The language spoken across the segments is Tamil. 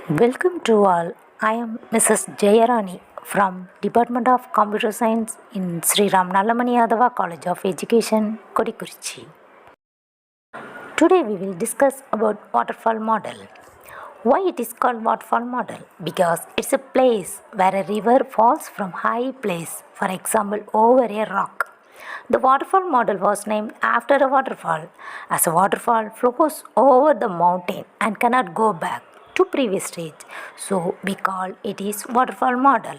Welcome to all. I am Mrs. Jayarani from Department of Computer Science in Sri Ram Nalamani Yadava College of Education, Kodikurichi. Today we will discuss about waterfall model. Why it is called waterfall model? Because it's a place where a river falls from high place, for example over a rock. The waterfall model was named after a waterfall, as a waterfall flows over the mountain and cannot go back to previous stage. So we call it is waterfall model.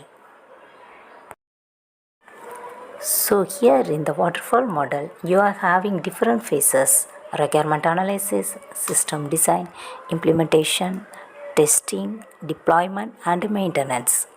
So here in the waterfall model, you are having different phases: requirement analysis, system design, implementation, testing, deployment and maintenance.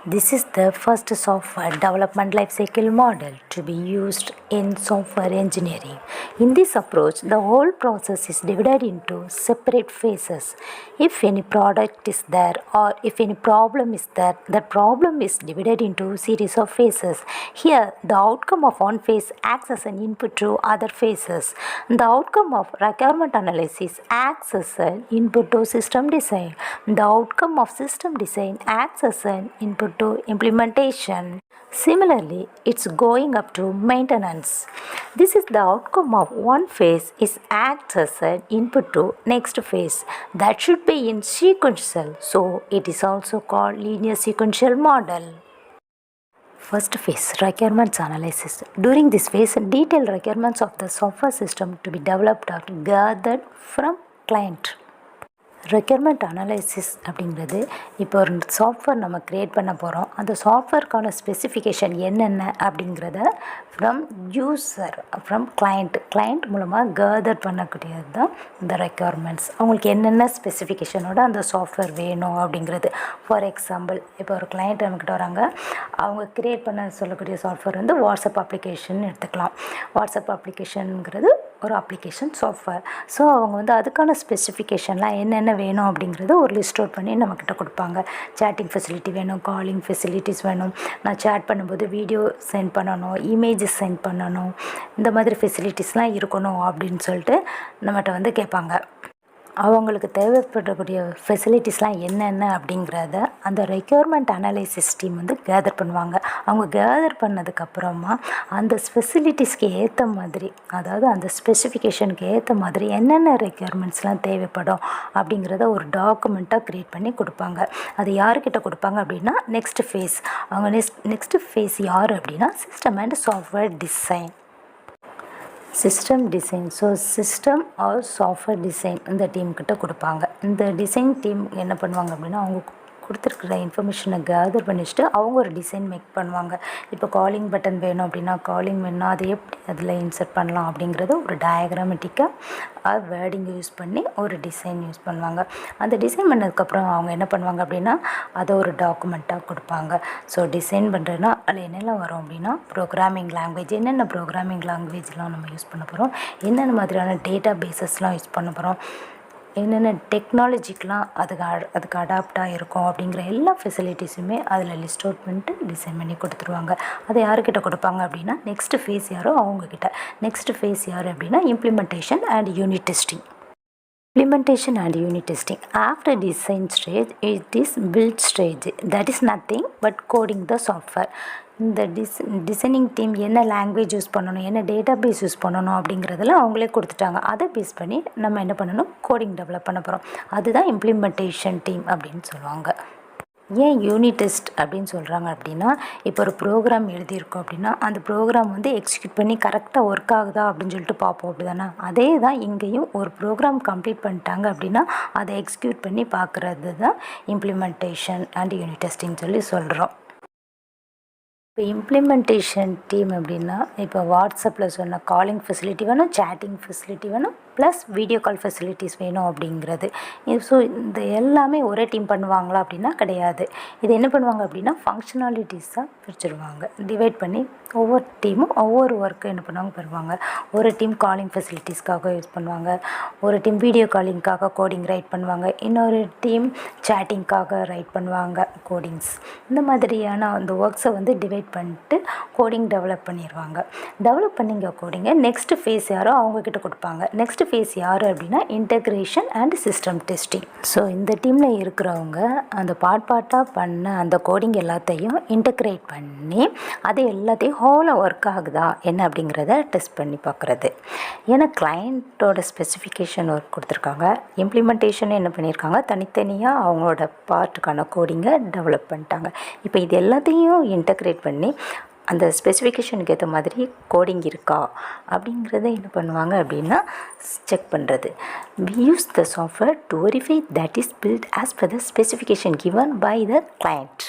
This is the first software development lifecycle model to be used in software engineering. In this approach, the whole process is divided into separate phases. If any product is there or if any problem is there, the problem is divided into series of phases. Here, the outcome of one phase acts as an input to other phases. The outcome of requirement analysis acts as an input to system design. The outcome of system design acts as an input to implementation. Similarly, it's going up to maintenance. This is the outcome of one phase is acts as an input to next phase. That should be in sequential, so it is also called linear sequential model. First phase, requirements analysis. During this phase, detailed requirements of the software system to be developed are gathered from client. Requirement analysis அப்படிங்கிறது இப்போ ஒரு சாஃப்ட்வேர் நம்ம க்ரியேட் பண்ண போகிறோம். அந்த சாஃப்ட்வேர்க்கான ஸ்பெசிஃபிகேஷன் என்னென்ன அப்படிங்கிறத ஃப்ரம் யூஸர் ஃப்ரம் கிளைண்ட் மூலமாக கேதர் பண்ணக்கூடியது தான் இந்த ரெக்யர்மெண்ட்ஸ். அவங்களுக்கு என்னென்ன ஸ்பெசிஃபிகேஷனோட அந்த சாஃப்ட்வேர் வேணும் அப்படிங்கிறது. ஃபார் எக்ஸாம்பிள், இப்போ ஒரு கிளைண்ட் நம்மக்கிட்ட வராங்க, அவங்க க்ரியேட் பண்ண சொல்லக்கூடிய சாஃப்ட்வேர் வந்து வாட்ஸ்அப் அப்ளிகேஷன் எடுத்துக்கலாம். வாட்ஸ்அப் அப்ளிகேஷனுங்கிறது ஒரு அப்ளிகேஷன் சாஃப்ட்வேர். ஸோ அவங்க வந்து அதுக்கான ஸ்பெசிஃபிகேஷன்லாம் என்னென்ன வேணும் அப்படிங்கிறத ஒரு லிஸ்ட் அவுட் பண்ணி நம்மக்கிட்ட கொடுப்பாங்க. சேட்டிங் ஃபெசிலிட்டி வேணும், காலிங் ஃபெசிலிட்டிஸ் வேணும், நான் சேட் பண்ணும்போது வீடியோ சென்ட் பண்ணணும், இமேஜஸ் சென்ட் பண்ணணும், இந்த மாதிரி ஃபெசிலிட்டிஸ்லாம் இருக்கணும் அப்படின்னு சொல்லிட்டு நம்மகிட்ட வந்து கேட்பாங்க. அவங்களுக்கு தேவைப்படக்கூடிய ஃபெசிலிட்டிஸ்லாம் என்னென்ன அப்படிங்கிறத அந்த ரெக்யர்மெண்ட் அனலைசிஸ் டீம் வந்து கேதர் பண்ணுவாங்க. அவங்க கேதர் பண்ணதுக்கப்புறமா அந்த ஃபெசிலிட்டிஸ்க்கு ஏற்ற மாதிரி, அதாவது அந்த ஸ்பெசிஃபிகேஷனுக்கு ஏற்ற மாதிரி என்னென்ன ரெக்யர்மெண்ட்ஸ்லாம் தேவைப்படும் அப்படிங்கிறத ஒரு டாக்குமெண்ட்டாக க்ரியேட் பண்ணி கொடுப்பாங்க. அது யார்கிட்ட கொடுப்பாங்க அப்படின்னா நெக்ஸ்ட் ஃபேஸ். அவங்க நெக்ஸ்ட் ஃபேஸ் யார் அப்படின்னா system and software design. System design, so system R software design இந்த டீம்கிட்ட கொடுப்பாங்க. இந்த டிசைன் டீம் என்ன பண்ணுவாங்க அப்படின்னா அவங்க கொடுத்துருக்குற இன்ஃபர்மேஷனை கேதர் பண்ணிச்சுட்டு அவங்க ஒரு டிசைன் மேக் பண்ணுவாங்க. இப்போ காலிங் பட்டன் வேணும் அப்படின்னா காலிங் வேணும்னா அதை எப்படி அதில் இன்சர்ட் பண்ணலாம் அப்படிங்கிறத ஒரு டயக்ராமெட்டிக்காக வேர்டிங் யூஸ் பண்ணி ஒரு டிசைன் யூஸ் பண்ணுவாங்க. அந்த டிசைன் பண்ணதுக்கப்புறம் அவங்க என்ன பண்ணுவாங்க அப்படின்னா அதை ஒரு டாக்குமெண்ட்டாக கொடுப்பாங்க. ஸோ டிசைன் பண்ணுறதுனா அதில் என்னெல்லாம் வரும் அப்படின்னா ப்ரோக்ராமிங் லாங்குவேஜ், என்னென்ன ப்ரோக்ராமிங் லாங்குவேஜ்லாம் நம்ம யூஸ் பண்ண போகிறோம், என்னென்ன மாதிரியான டேட்டா பேஸஸ்லாம் யூஸ் பண்ண போகிறோம், என்னென்ன டெக்னாலஜிக்கெலாம் அதுக்கு அடாப்டாக இருக்கும் அப்படிங்கிற எல்லா ஃபெசிலிட்டிஸுமே அதில் லிஸ்ட் அவுட் பண்ணிட்டு டிசைன் பண்ணி கொடுத்துருவாங்க. அதை யாருக்கிட்ட கொடுப்பாங்க அப்படின்னா நெக்ஸ்ட் ஃபேஸ் யாரோ அவங்கக்கிட்ட. நெக்ஸ்ட் ஃபேஸ் யார் அப்படின்னா implementation and unit testing. Implementation and unit testing. After design stage, it is build stage. That is nothing but coding the software. இந்த டிசைனிங் டீம் என்ன லாங்குவேஜ் யூஸ் பண்ணணும், என்ன டேட்டா பேஸ் யூஸ் பண்ணணும் அப்படிங்கிறதெல்லாம் அவங்களே கொடுத்துட்டாங்க. அதை பேஸ் பண்ணி நம்ம என்ன பண்ணணும், கோடிங் டெவலப் பண்ண போகிறோம். அதுதான் இம்ப்ளிமெண்டேஷன் டீம் அப்படின்னு சொல்லுவாங்க. ஏன் யூனிட் டெஸ்ட் அப்படின்னு சொல்கிறாங்க அப்படின்னா, இப்போ ஒரு ப்ரோக்ராம் எழுதியிருக்கோம் அப்படின்னா அந்த ப்ரோக்ராம் வந்து எக்ஸிக்யூட் பண்ணி கரெக்டாக ஒர்க் ஆகுதா அப்படின்னு சொல்லிட்டு பார்ப்போம், அப்படி தானே. அதே தான் இங்கேயும் ஒரு ப்ரோக்ராம் கம்ப்ளீட் பண்ணிட்டாங்க அப்படின்னா அதை எக்ஸிக்யூட் பண்ணி பார்க்குறது தான் இம்ப்ளிமெண்டேஷன் அண்ட் யூனிட் டெஸ்டின்னு சொல்லி சொல்கிறோம். இப்போ இம்ப்ளிமெண்டேஷன் டீம் அப்படின்னா இப்போ வாட்ஸ்அப்பில் சொன்ன காலிங் ஃபெசிலிட்டி வேணும், சேட்டிங் ஃபெசிலிட்டி வேணும், ப்ளஸ் வீடியோ கால் ஃபெசிலிட்டிஸ் வேணும் அப்படிங்கிறது. ஸோ இந்த எல்லாமே ஒரே டீம் பண்ணுவாங்களா அப்படின்னா கிடையாது. இது என்ன பண்ணுவாங்க அப்படின்னா ஃபங்க்ஷனாலிட்டிஸாக பிரிச்சுருவாங்க. டிவைட் பண்ணி ஒவ்வொரு டீமும் ஒவ்வொரு ஒர்க்கு என்ன பண்ணுவாங்க. ஒரு டீம் காலிங் ஃபெசிலிட்டிஸ்க்காக யூஸ் பண்ணுவாங்க, ஒரு டீம் வீடியோ காலிங்க்காக கோடிங் ரைட் பண்ணுவாங்க, இன்னொரு டீம் சேட்டிங்க்காக ரைட் பண்ணுவாங்க கோடிங்ஸ். இந்த மாதிரியான அந்த ஒர்க்ஸை வந்து டிவைட் பண்ணிட்டு கோடிங் டெவலப் பண்ணிடுவாங்க. டெவலப் பண்ணிங்க கோடிங்கை நெக்ஸ்ட் ஃபேஸ் யாரோ அவங்கக்கிட்ட கொடுப்பாங்க. நெக்ஸ்ட் நெக்ஸ்ட் ஃபேஸ் யார் அப்படின்னா integration and system testing. So இந்த டீமில் இருக்கிறவங்க அந்த பார்ட்டாக பண்ண அந்த கோடிங் எல்லாத்தையும் இன்டகிரேட் பண்ணி அது எல்லாத்தையும் ஹோலாக ஒர்க் ஆகுதா என்ன அப்படிங்கிறத டெஸ்ட் பண்ணி பார்க்குறது. ஏன்னா கிளைண்ட்டோட ஸ்பெசிஃபிகேஷன் ஒர்க் கொடுத்துருக்காங்க, இம்ப்ளிமெண்டேஷன் என்ன பண்ணியிருக்காங்க, தனித்தனியாக அவங்களோட பார்ட்டுக்கான கோடிங்கை டெவலப் பண்ணிட்டாங்க. இப்போ இது எல்லாத்தையும் இன்டகிரேட் பண்ணி அந்த ஸ்பெசிஃபிகேஷனுக்கு ஏற்ற மாதிரி கோடிங் இருக்கா அப்படிங்கிறத என்ன பண்ணுவாங்க அப்படின்னா செக் பண்ணுறது. we use the software to verify that is built as per the specification given by the client.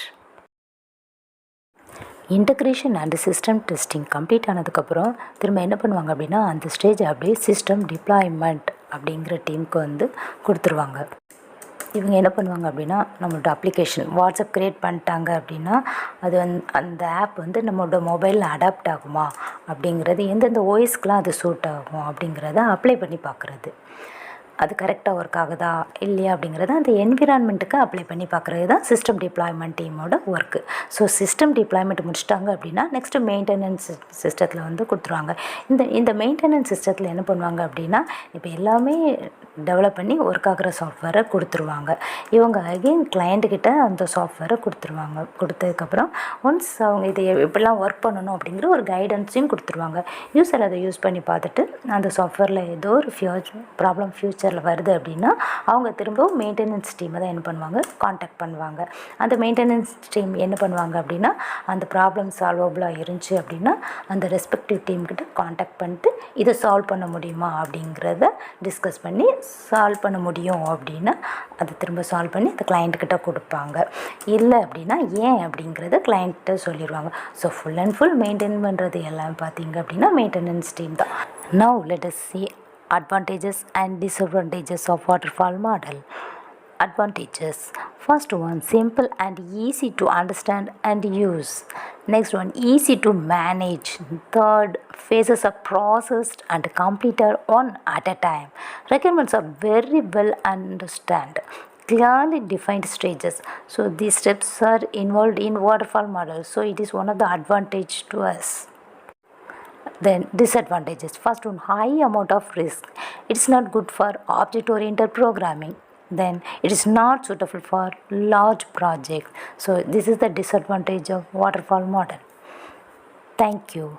Integration and system testing complete ஆனதுக்கப்புறம் திரும்ப என்ன பண்ணுவாங்க அப்படின்னா அந்த ஸ்டேஜ் அப்படியே சிஸ்டம் டிப்ளாய்மெண்ட் அப்படிங்கிற டீமுக்கு வந்து கொடுத்துருவாங்க. இவங்க என்ன பண்ணுவாங்க அப்படின்னா நம்மளோட அப்ளிகேஷன் வாட்ஸ்அப் க்ரியேட் பண்ணிட்டாங்க அப்படின்னா அது அந்த ஆப் வந்து நம்மளோட மொபைலில் அடாப்ட் ஆகுமா அப்படிங்கிறது, எந்தெந்த ஓஎஸ்க்கெலாம் அது சூட் ஆகும் அப்படிங்கிறத அப்ளை பண்ணி பார்க்குறது. அது கரெக்டாக ஒர்க் ஆகுதா இல்லையா அப்படிங்கிறத அந்த என்விரான்மெண்ட்டுக்கு அப்ளை பண்ணி பார்க்குறது தான் சிஸ்டம் டிப்ளாய்மெண்ட் டீமோட ஒர்க்கு. ஸோ சிஸ்டம் டிப்ளாய்மெண்ட் முடிச்சிட்டாங்க அப்படின்னா நெக்ஸ்ட்டு மெயின்டெனன்ஸ் சிஸ்டத்தில் வந்து கொடுத்துருவாங்க. இந்த மெயின்டெனன்ஸ் சிஸ்டத்தில் என்ன பண்ணுவாங்க அப்படின்னா இப்போ எல்லாமே டெவலப் பண்ணி ஒர்க் ஆகிற சாஃப்ட்வேரை கொடுத்துருவாங்க. இவங்க அகெயின் கிளைண்ட்டுக்கிட்ட அந்த சாஃப்ட்வேரை கொடுத்துருவாங்க. கொடுத்ததுக்கப்புறம் ஒன்ஸ் அவங்க இதை எப்படிலாம் ஒர்க் பண்ணணும் அப்படிங்கிற ஒரு கைடன்ஸையும் கொடுத்துருவாங்க. யூஸர் அதை யூஸ் பண்ணி பார்த்துட்டு அந்த சாஃப்ட்வேரில் ஏதோ ஒரு ப்ராப்ளம் ஃப்யூச்சரில் வருது அப்படின்னா அவங்க திரும்பவும் மெயின்டெனன்ஸ் டீமை தான் என்ன பண்ணுவாங்க காண்டாக்ட் பண்ணுவாங்க. அந்த மெயின்டெனன்ஸ் டீம் என்ன பண்ணுவாங்க அப்படின்னா அந்த ப்ராப்ளம் சால்வபுளாக இருந்துச்சு அப்படின்னா அந்த ரெஸ்பெக்டிவ் டீம்கிட்ட காண்டாக்ட் பண்ணிட்டு இதை சால்வ் பண்ண முடியுமா அப்படிங்கிறத டிஸ்கஸ் பண்ணி சால்வ் பண்ண முடியும் அப்படின்னா அதை திரும்ப சால்வ் பண்ணி அந்த கிளைண்ட்டுக்கிட்ட கொடுப்பாங்க. இல்லை அப்படின்னா ஏன் அப்படிங்கிறத கிளைண்ட்டை சொல்லிடுவாங்க. So full and full maintain பண்ணுறது எல்லாம் பார்த்தீங்க அப்படின்னா மெயின்டெனன்ஸ் டீம் தான். Now let us see advantages and disadvantages of waterfall model. Advantages: first one, simple and easy to understand and use. Next one, easy to manage. Third, phases are processed and completed one at a time. Requirements are very well understood, clearly defined stages. So these steps are involved in waterfall model, so it is one of the advantage to us. Then disadvantages: first one, high amount of risk. It's not good for object oriented programming. Then it is not suitable for large projects. So this is the disadvantage of waterfall model. Thank you.